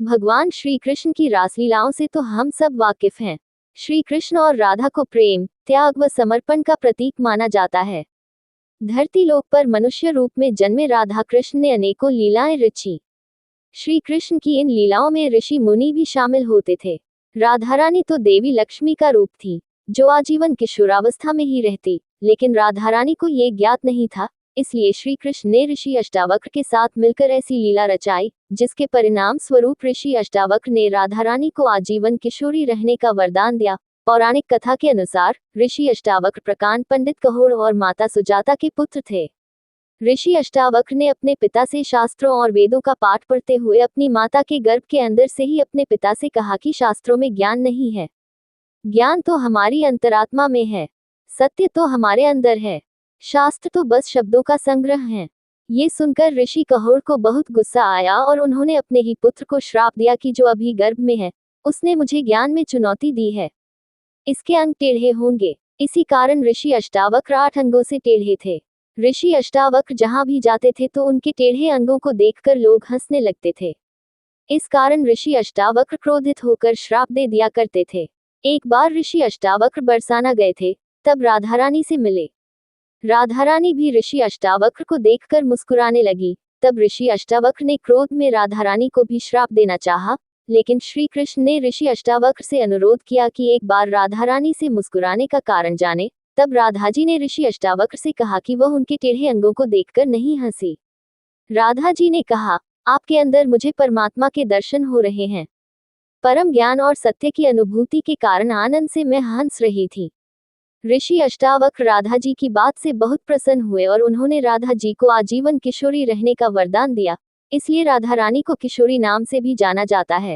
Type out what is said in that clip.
भगवान श्री कृष्ण की रासलीलाओं से तो हम सब वाकिफ हैं। श्री कृष्ण और राधा को प्रेम, त्याग व समर्पण का प्रतीक माना जाता है। धरती लोक पर मनुष्य रूप में जन्मे राधा कृष्ण ने अनेकों लीलाएं रची। श्री कृष्ण की इन लीलाओं में ऋषि मुनि भी शामिल होते थे। राधा रानी तो देवी लक्ष्मी का रूप थी, जो आजीवन किशोरावस्था में ही रहती, लेकिन राधा रानी को ये ज्ञात नहीं था, इसलिए श्री कृष्ण ने ऋषि अष्टावक्र के साथ मिलकर ऐसी लीला रचाई, जिसके परिणाम स्वरूप ऋषि अष्टावक्र ने राधा रानी को आजीवन किशोरी रहने का वरदान दिया। पौराणिक कथा के अनुसार ऋषि अष्टावक्र प्रकांड पंडित कहोड़ और माता सुजाता के पुत्र थे। ऋषि अष्टावक्र ने अपने पिता से शास्त्रों और वेदों का पाठ पढ़ते हुए अपनी माता के गर्भ के अंदर से ही अपने पिता से कहा कि शास्त्रों में ज्ञान नहीं है, ज्ञान तो हमारी अंतरात्मा में है, सत्य तो हमारे अंदर है, शास्त्र तो बस शब्दों का संग्रह है। ये सुनकर ऋषि कहोड़ को बहुत गुस्सा आया और उन्होंने अपने ही पुत्र को श्राप दिया कि जो अभी गर्भ में है, उसने मुझे ज्ञान में चुनौती दी है, इसके अंग टेढ़े होंगे। इसी कारण ऋषि अष्टावक्र 8 अंगों से टेढ़े थे। ऋषि अष्टावक्र जहां भी जाते थे तो उनके टेढ़े अंगों को देखकर लोग हंसने लगते थे। इस कारण ऋषि अष्टावक्र क्रोधित होकर श्राप दे दिया करते थे। एक बार ऋषि अष्टावक्र बरसाना गए थे, तब राधा रानी से मिले। राधा रानी भी ऋषि अष्टावक्र को देखकर मुस्कुराने लगी। तब ऋषि अष्टावक्र ने क्रोध में राधा रानी को भी श्राप देना चाहा, लेकिन श्री कृष्ण ने ऋषि अष्टावक्र से अनुरोध किया कि एक बार राधा रानी से मुस्कुराने का कारण जाने। तब राधा जी ने ऋषि अष्टावक्र से कहा कि वह उनके टेढ़े अंगों को देखकर नहीं हंसी। राधा जी ने कहा, आपके अंदर मुझे परमात्मा के दर्शन हो रहे हैं। परम ज्ञान और सत्य की अनुभूति के कारण आनंद से मैं हंस रही थी। ऋषि अष्टावक्र राधा जी की बात से बहुत प्रसन्न हुए और उन्होंने राधा जी को आजीवन किशोरी रहने का वरदान दिया। इसलिए राधा रानी को किशोरी नाम से भी जाना जाता है।